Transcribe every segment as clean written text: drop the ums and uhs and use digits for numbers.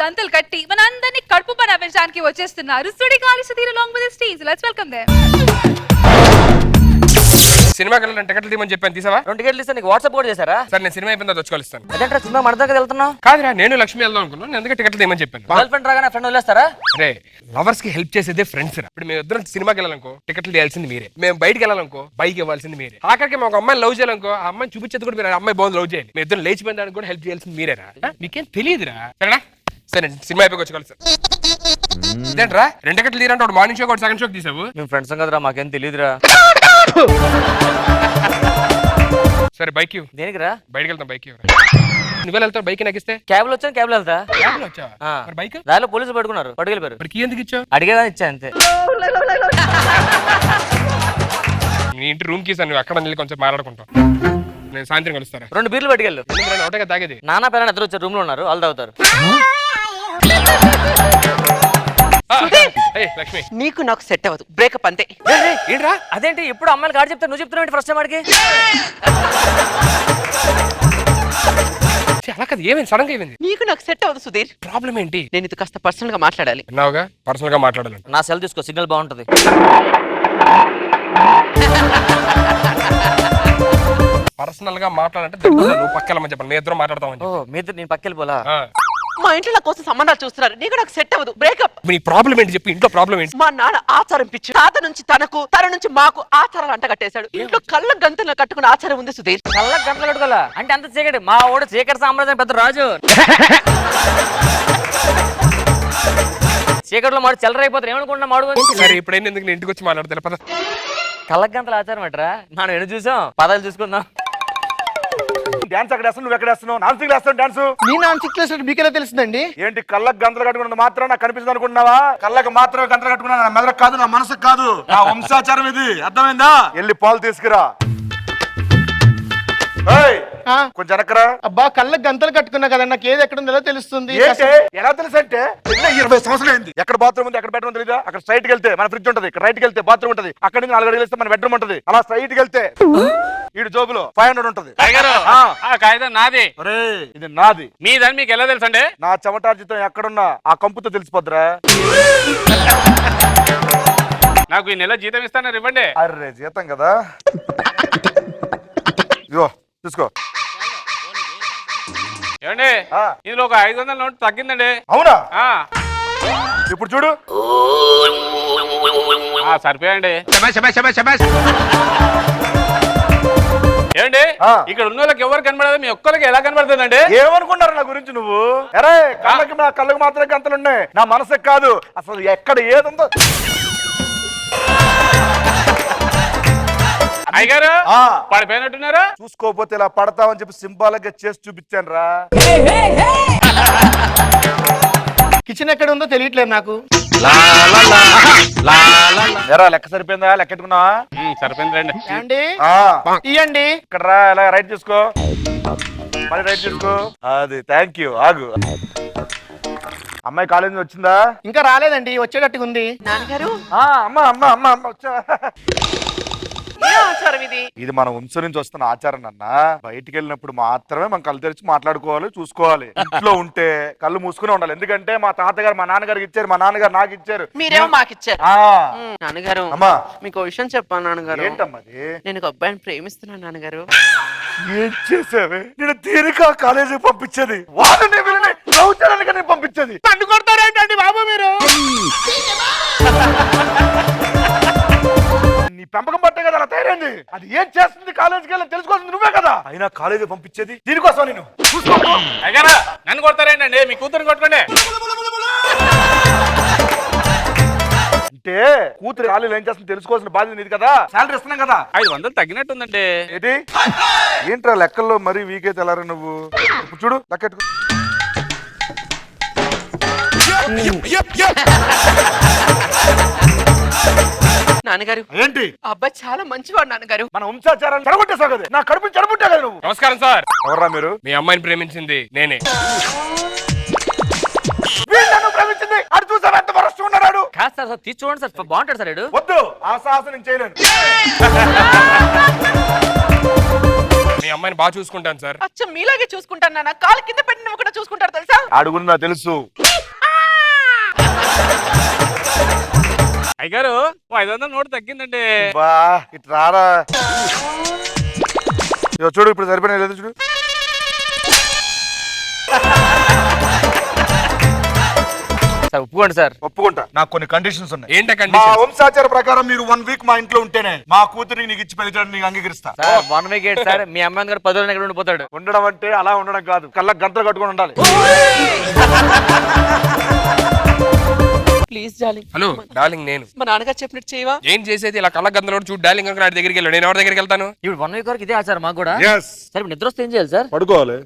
గంతలు కట్టి మన అందరినీ కడుపు పని అవ్వడానికి వచ్చేస్తున్నారు Sudigali Sudheer along with his teams. Let's welcome them. సినిమాకి వెళ్ళాలని టికెట్లు తీయమని చెప్పాను, తీసావా? 2 టికెట్లు ఇస్తే నీకు వాట్సాప్ కూడా చేశారా? సరే నేను సినిమా అయిపోయిందా వచ్చుకోలిస్తాను. అదేంట్రా సినిమా మన దగ్గర వెళ్తున్నావు? కాదురా, నేను లక్ష్మి వెళ్దాం అనుకున్నాను, అందుకే టికెట్లు తీయమని చెప్పాను. గర్ల్ ఫ్రెండ్ రాగానే ఫ్రెండ్ వదిలేస్తారా? రే, లవర్స్ కి హెల్ప్ చేసేదే ఫ్రెండ్స్ రా. ఇప్పుడు మేము ఇద్దరం సినిమాకి వెళ్ళాలనుకో టికెట్లు తీయాల్సింది మీరే, మేము బయటకి వెళ్ళాలనుకో బైక్ ఇవ్వాల్సింది మీరే, ఆఖరికి మేము ఒక అమ్మాయిని లవ్ చేయాలనుకో ఆ అమ్మాయిని చూపించేది కూడా మీరు, అమ్మాయి బాగుంది లవ్ చేయాలి, మేము ఇద్దరం లేచిపోయిన దానికి కూడా హెల్ప్ చేయాల్సింది మీరేరా. మీకేం తెలియదురా. సరేనా? సరే సినిమా అయిపోయి వచ్చుకోవాలి. ఇదేంట్రా 2 టికెట్లు తీరంటే ఒకటి మార్నింగ్ షో ఒకటి సెకండ్ షోకి తీసావు. మేము ఫ్రెండ్స్ కదరా, మాకేం తెలియదురా. సరే బైక్ ఇవ్వు. దేనికి రా? బయటకి వెళ్తాం, బైక్ ఇవ్వరా. నువ్వే వెళ్తావు, బైక్ నాకు ఇస్తే. క్యాబ్ లో వచ్చాను, క్యాబ్ లో వెళ్తా. క్యాబ్లో వచ్చావా? మరి బైక్ దానిలో పోలీసులు పట్టుకున్నారు, పట్టుకెళ్ళిపోయారు. మరి కీ ఎందుకు ఇచ్చావు? అడిగేదాన్ని ఇచ్చా అంతే. నీ ఇంటి రూమ్ కీసాను, నువ్వు అక్కడ వెళ్ళి కొంచెం మాట్లాడుకుంటావు. నేను సాయంత్రం కలుస్తారా? 2 బీర్లు పట్టుకెళ్ళు. ఒకటే తాగేది. నానా పిల్లలు ఇద్దరు వచ్చారు, రూమ్ లో ఉన్నారు, వాళ్ళు తాగుతారు. లక్ష్మి, నీకు నాకు సెట్ అవ్వదు, బ్రేకప్ అంతే. ఏంట్రా అదేంటి ఎప్పుడు అమ్మాయిలు కాదు చెప్తారు, నువ్వు చెప్తున్నావు ఫస్ట్ టైం అడిగి. అలా కదా, ఏమైంది సడన్ గా ఏమైంది? నీకు నాకు సెట్ అవ్వదు సుధీర్. ప్రాబ్లం ఏంటి? నేను ఇది కాస్త పర్సనల్ గా మాట్లాడాలి. విన్నావుగా, పర్సనల్ గా మాట్లాడాలంట. నా సెల్ తీసుకో, సిగ్నల్ బాగుంటది. పర్సనల్ గా మాట్లాడాలంటే నువ్వు పక్కల చెప్పండి, మీ ఇద్దరు మాట్లాడతామని. ఓ మీ ఇద్దరు నేను పక్కెళ్ళిపోలా. మా ఇంట్లో నా కోసం సంబంధాలు చూస్తున్నారు, నీకు నాకు సెట్ అవ్వదు, బ్రేకప్. మీ ప్రాబ్లం ఏంటి చెప్పి, ఇంట్లో ప్రాబ్లం ఏంటి? మా నాన్న ఆచారం పిచ్చి, తాత నుంచి తనకు, తన నుంచి మాకు ఆచారాలు అంట కట్టేశాడు. ఇంట్లో కళ్ళ గంతలు కట్టుకున్న ఆచారం ఉంది సుధీర్. కళ్ళ గంటలు కట్టుకోవాలా అంటే అంత చీకటి? మా ఓడు చీకటి సామ్రాజ్యం పెద్ద రాజు. చీకటిలో మాడు చెల్లరైపోతారు, ఏమనుకుంటున్నా మాడు. సరే ఇప్పుడైనా ఎందుకు నేను ఇంటికి వచ్చి మాట్లాడతా పద. కళ్ళ గంటల ఆచారం అంటారా? మనం ఎన్ని చూసాం, పదాలు చూసుకుందాం. డాన్స్ అక్కడ వేస్తాను, నువ్వు ఎక్కడ వేస్తున్నావు? నాన్సింగ్ వేస్తాను డాన్స్. నీ నాన్సింగ్ వేసినట్టు మీకెలా తెలుస్తుందండి? ఏంటి కళ్ళకు గంతలు కట్టుకున్న మాత్రం నాకు కనిపిస్తుంది అనుకుంటున్నావా? కళ్ళకు మాత్రం గంతలు కట్టుకున్నా, నా మెదడుకు కాదు, నా మనసుకు కాదు, నా వంశాచారం ఇది, అర్థమైందా? వెళ్ళి పాలు తీసుకురా. కొంచెం వెనకరా. అబ్బా కళ్ళకి గంతలు కట్టుకున్నా కదా, నాకు ఏది ఎక్కడ ఉందో తెలుస్తుంది. ఎలా తెలుసు అంటే 20 సంవత్సరాలు అయింది. ఎక్కడ బాత్రూమ్ ఉంది, ఎక్కడ బెడ్రూమ్ తెలీదా? అక్కడ స్ట్రైట్ వెళ్తే మన ఫ్రిడ్జ్ ఉంటది, ఇక్కడ రైట్ వెళ్తే బాత్రూమ్ ఉంటది, అక్కడ నుంచి 4 అడుగులు వెళ్తే మన బెడ్రూమ్ ఉంటది, అలా స్ట్రైట్ వెళ్తే ఈడు జోబులో 500 ఉంటది. కాగితం నాది. ఇది నాది. మీదని మీకు ఎలా తెలుసు అండి? నా చెమటార్జితం ఎక్కడున్నా ఆ కంపుతో తెలిసిపోద్దురా. నాకు ఈ నెల జీతం ఇస్తాను, ఇవ్వండి. అర్రే జీతం కదా, ఇదిగో తీసుకో. ఏమండి ఇందులో ఒక 500 నోట్ తగ్గిందండి. అవునా? ఇప్పుడు చూడు. సరిపోయండి. ఏమండి ఇక్కడ ఉన్న వాళ్ళకి ఎవరు కనబడదు, మీ ఒక్కరికి ఎలా కనబడుతుందండి? ఏమనుకున్నారు నా గురించి నువ్వు? అరే కళ్ళకి నా కళ్ళకు మాత్రమే గంతలు ఉన్నాయి, నా మనసుకు కాదు. అసలు ఎక్కడ ఏదుందో అయ్యగారు పడిపోయినట్టున్నారా? చూసుకోకపోతే ఇలా పడతావని చెప్పి సింబాలిక్ గా చేసి చూపించాను రా. కిచెన్ ఎక్కడ ఉందో తెలియట్లేదు నాకు. ఎరా లెక్క సరిపోయిందా? లెక్కెట్టుకున్నావా? సరిపోయింది రండి. ఇయ్యండి. ఇక్కడ రా, ఇలా రైట్ చూసుకో, మళ్ళీ రైట్ చూసుకో. అది థ్యాంక్ యూ. ఆగు. అమ్మాయి కాలేజీ వచ్చిందా? ఇంకా రాలేదండి, వచ్చేటట్టుగా ఉంది. నాన్నగారు అమ్మా అమ్మా అమ్మా అమ్మ వచ్చా. ఆచారం ఇది? ఇది మన వంశం నుంచి వస్తున్న ఆచారం అన్న. బయటికి వెళ్ళినప్పుడు మాత్రమే మనం కళ్ళు తెరిచి మాట్లాడుకోవాలి, చూసుకోవాలి. ఇంట్లో ఉంటే కళ్ళు మూసుకునే ఉండాలి. ఎందుకంటే మా తాతగారు మా నాన్నగారికి ఇచ్చారు, మా నాన్నగారు నాకు ఇచ్చారు, మీరేమో మాకు ఇచ్చారు. నాన్నగారు అమ్మా మీకు విషయం చెప్పాను నాన్నగారు. ఏంటమ్మది? నేను ఒక అబ్బాయిని ప్రేమిస్తున్నాను నాన్నగారు. ఏం చేసావే? నేను తీరిక కాలేజీకి పంపించేది, వాళ్ళని వీళ్ళని లవ్ చేయడానికి నేను పంపించేది. నన్ను కొడతారేంటండి బాబు మీరు? నీ పెంపకం పట్టే కదా అలా తయారైంది. అది ఏం చేస్తుంది కాలేజీకి వెళ్ళి తెలుసుకోవాల్సింది నువ్వే కదా. అయినా కాలేజీ పంపించేది దీనికోసం. నేను నన్ను కొడతారేంటండి? మీ కూతురు కొట్టుకోండి. అంటే కూతురు కాలేజీలో ఏం చేస్తుంది తెలుసుకోవాల్సిన బాధ్యత నీది కదా. శాలరీ ఇస్తున్నాం కదా. 500 తగ్గినట్టుందండి. ఏంటి ఏంట్రా లెక్కల్లో మరీ వీక్ అయితే ఎలా నువ్వు? ఇప్పుడు చూడు లెక్కెట్టుకో. నాన్నగారు ఏంటి? ఆ అబ్బాయి చాలా మంచివాడు నాన్నగారు. మన వంశాచారాన్ని చెడగొట్టేసావు కదా, నా కడుపుని చెడగొట్టా కదా నువ్వు. నమస్కారం సార్. ఎవర్రా మీరు? మీ అమ్మాయిని ప్రేమించింది నేనే. వీళ్ళను ప్రేమించింది అటు చూసావా ఎంత వరస్ట్ ఉన్నాడు? కాదు సార్, తీసి చూడండి సార్, బాగుంటాడు సార్. వద్దు, ఆ సాహసం నేను చేయలేను. మీ అమ్మాయిని బాగా చూసుకుంటాను సార్. అచ్చం మీలాగే చూసుకుంటాను నాన్న. కాలు కింద పెట్టిన కూడా చూసుకుంటారు తెలుసా? అడుగుని నాకు తెలుసు. అయ్యగారు 500 నోటు తగ్గిందండి. బా ఇటు రారా. ఇదిగో చూడు ఇప్పుడు సరిపోయినా లేదు చూడు. సార్ ఒప్పుకోండి సార్. ఒప్పుకుంటా. నాకు కొన్ని కండిషన్స్ ఉన్నాయి. ఏంట మా కండిషన్? వంశాచార ప్రకారం మీరు 1 వీక్ మా ఇంట్లో ఉంటేనే మా కూతురికి నీకు ఇచ్చి పెళ్లి చేయడానికి నీకు అంగీకరిస్తా. సార్ 1 వీక్ ఏంటి సార్? మీ అమ్మాయి గారు 10 రోజులు ఎక్కడ ఉండిపోతాడు? ఉండడం అంటే అలా ఉండడం కాదు, కళ్ళ గంటలు కట్టుకొని ఉండాలి. Please darling. హలో డార్లింగ్, నేను మా నాన్నగారు చెప్పినట్టు చేయవా? ఏం చేసేది ఇలా కళ్ళ గందలో చూడు. డార్లింగ్ అంకుల్ వాడి దగ్గరికి వెళ్ళాడు, నేను ఎవరి దగ్గరికి వెళ్తాను? ఇప్పుడు 1 వీక్ వరకు ఇదే ఆచారం మాకు కూడా. Yes. సార్ ఇప్పుడు నిద్ర వస్తే ఏం చేయాలి సార్? పడుకోవాలి.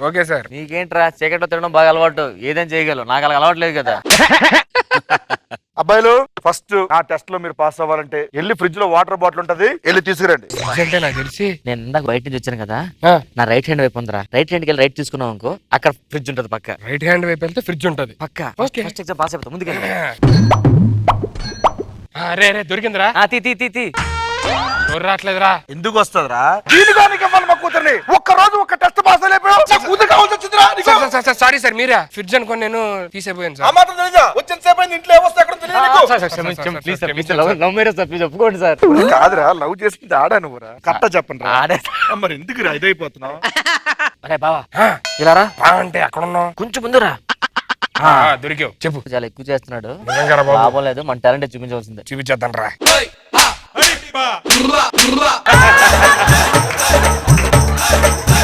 Okay sir. నీకేంట్రా చీకట్లో తినడం బాగా అలవాటు, ఏదైనా చేయగలవు, నాకు అలా అలవాటు లేదు కదా. అబ్బాయిలు ఫస్ట్ ఆ టెస్ట్ లో మీరు పాస్ అవ్వాలంటే వెళ్ళి ఫ్రిడ్జ్ లో వాటర్ బాటిల్ ఉంటది, వెళ్ళి తీసుకురండి. అంటే నాకు తెలిసి నేను ఇందాక బయట నుంచి వచ్చాను కదా, ఆ, నా రైట్ హ్యాండ్ వైపు ఉందిరా. రైట్ హ్యాండ్కి వెళ్ళి రైట్ తీసుకున్నాం అనుకో, అక్కడ ఫ్రిడ్జ్ ఉంటది పక్క రైట్ హ్యాండ్ వైపు వెళ్తే ఫ్రిడ్జ్ ఉంటది పక్క. Okay. ఫస్ట్ ఎగ్జామ్ పాస్ అయిపోతాం ముందుకెళ్ళి. అరే రే దొరికిందిరా. తీ తీ తీ తీ. ఎవరు రావట్లేదురా? ఎందుకు వస్తుందిరా? దీనికానికి ఇవ్వాలి మా కూతుర్ని. ఒక్క రోజు ఒక్క టెస్ట్ పాస్ అయిపోయావు, నా కూతురు కావాల్సి వచ్చిందిరా నీకు. సారీ సార్, మీరా? ఫ్రిడ్జ్ అనుకోని నేను తీసేపోయాను ఆ సార్. మాత్రం తెలీదా? వచ్చిన సేపు అయింది, ఇంట్లో ఏమొస్తే అక్కడ తెలియదు నీకు. Please sir, please love marriage sir, please ఒప్పుకోండి సార్. కాదురా, లవ్ చేసింది ఆడా నువ్వురా? కట్ట చెప్పండి రా. ఆడే. మరి ఎందుకురా ఇదైపోతున్నావు? అరే బావా ఆ, ఇలా రా, బా అంటే అక్కడ ఉన్నావు. కొంచెం ముందురా. దొరికావు, చెప్పు. చాలా ఎక్కువ చేస్తున్నాడు, నిజంగా రా బాబు, లాభం లేదు, మన టాలెంట్ చూపించవలసిందే. చూపించేద్దాం రా.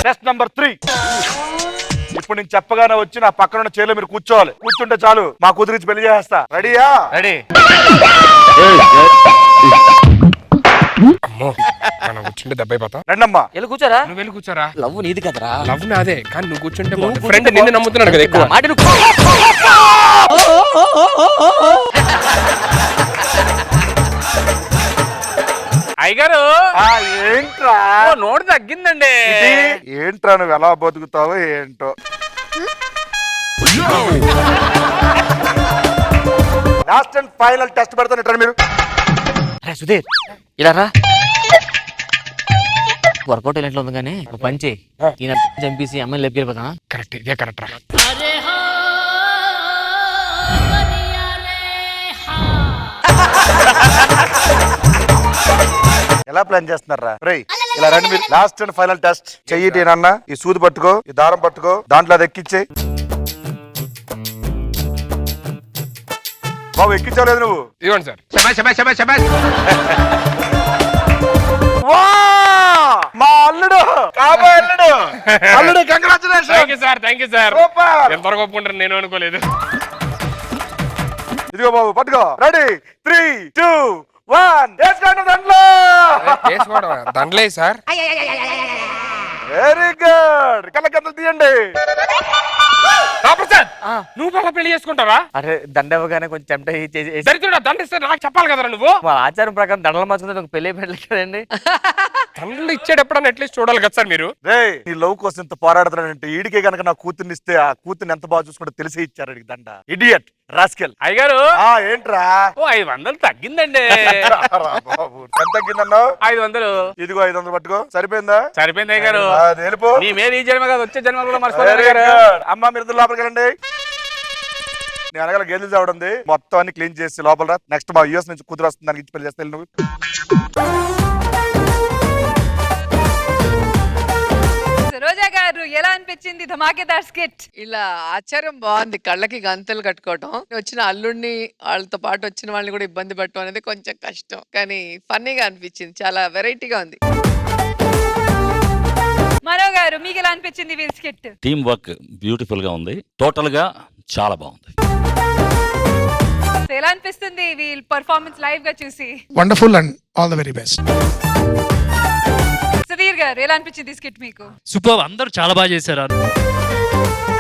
Test number 3. ఇప్పుడు నేను చెప్పగానే వచ్చి నా పక్కన ఉన్న చైర్లో మీరు కూర్చోవాలి. కూర్చుంటే చాలు, మా కూతురించి పెళ్లి చేస్తా. రెడీయా? రెడీ. అమ్మో, మనం కూర్చుంటే దెబ్బ అయిపోతాం. రండమ్మా. వెళ్ళి కూర్చోరా. నువ్వు వెళ్ళి కూర్చోరా. లవ్ నీది కదరా. లవ్ నాదే, కానీ నువ్వు కూర్చుంటే ఫ్రెండ్ నిన్ను నమ్ముతున్నాడు కదా ఎక్కువ. మాట విను. అయ్యగారు ఆ, ఏంట్రా నోటు తగ్గిందండి. ఇది? ఏంట్రా నువ్వు ఎలా బతుకుతావో ఏంటో. లాస్ట్ అండ్ ఫైనల్ టెస్ట్ పెడతాను, ఇట్రా మీరు. అరే సుధీర్ ఇలా రా. వర్కౌట్ ఇంట్లో ఉంది కానీ ఒక పని చేయి, ఈయన చంపేసి అమ్మాయిని లేపుకి వెళ్ళిపోతా. కరెక్ట్, ఇదే కరెక్ట్ రా. ఎలా ప్లాన్ చేస్తున్నారా? రేయ్ ఇలా రండి మీరు. Last and final test. చెయ్యి నాన్న, ఈ సూది పట్టుకో, ఈ దారం పట్టుకో, దాంట్లో అది ఎక్కిచ్చే. బాబు ఎక్కించలేదు నువ్వు. ఇదిగోండి సార్. వా! మా అల్లుడు, కాబోయే అల్లుడు. అల్లుడు congratulation. Thank you sir. Super. ఎంతవరకు ఒప్పుకుంటారు నేను అనుకోలేదు. ఇదిగో బాబు పట్టుకో. రెడీ 3, 2, 1 వేసుకోండి దాంట్లో. వేసుకోవడం దండలే సార్. Very good. కళ్ళకద్దలు తీయండి. ప్రసాద్, నువ్వు బాగా పెళ్లి చేసుకుంటావా? అరే దండ ఇవ్వగానే కొంచెం టెంప్ట్ అయ్యి చేసి దరిద్రుడా, దండ ఇస్తే నాకు చెప్పాలి కదరా నువ్వు. మా ఆచారం ప్రకారం దండలు మార్చుకుంటే ఒక పెళ్లి పెట్టలేదు కదండి. దండలు ఇచ్చేటప్పుడు అట్లీస్ట్ చూడాలి కదా సార్ మీరు. రే నీ లవ్ కోసం ఇంత పోరాడుతున్నాడంటే ఈడికే గనక నా కూతుర్ని ఇస్తే ఆ కూతుర్ని ఎంత బాగా చూసుకుంటే తెలిసి ఇచ్చారు ఈడికి దండ. Idiot rascal. అయ్యగారు ఏంట్రా? 500 తగ్గిందండి. బాబు ఎంత తగ్గిందన్నావు? 500. ఇదిగో 500 పట్టుకో. సరిపోయిందా? సరిపోయింది అయ్యగారు. అది వెళ్ళిపో. నీ మీద ఈ జన్మ కాదు, వచ్చే జన్మ కూడా Very మర్చిపోయారు. good. అమ్మా మీరు ఇద్దరు లోపలికి వెళ్ళండి. నేను అనగల గేదెలు చావడం ఉంది, మొత్తం అన్ని క్లీన్ చేసి లోపల రా. నెక్స్ట్ మా యూఎస్ నుంచి కూతురు వస్తుంది, దానికి ఇచ్చి పెళ్లి చేస్తే నువ్వు. రోజా గారు, ఎలా అనిపించింది ధమాకేదార్ స్కిట్? ఇలా ఆచారం బాగుంది, కళ్ళకి గంతలు కట్టుకోవటం. వచ్చిన అల్లుడిని వాళ్ళతో పాటు వచ్చిన వాళ్ళని కూడా ఇబ్బంది పెట్టడం అనేది కొంచెం కష్టం, కానీ ఫన్నీగా అనిపించింది, చాలా వెరైటీగా ఉంది. మనో గారు, మీకు ఎలా అనిపించింది వీళ్ళ స్కిట్? టీమ్ వర్క్ బ్యూటిఫుల్ గా ఉంది, టోటల్ గా చాలా బాగుంది. ఎలా అనిపిస్తుంది వీళ్ళ పర్ఫార్మెన్స్ లైవ్ గా చూసి? Wonderful and all the very best. Sudheer గారు, ఎలా అనిపించింది స్కిట్ మీకు? సూపర్, అందరూ చాలా బాగా చేశారు.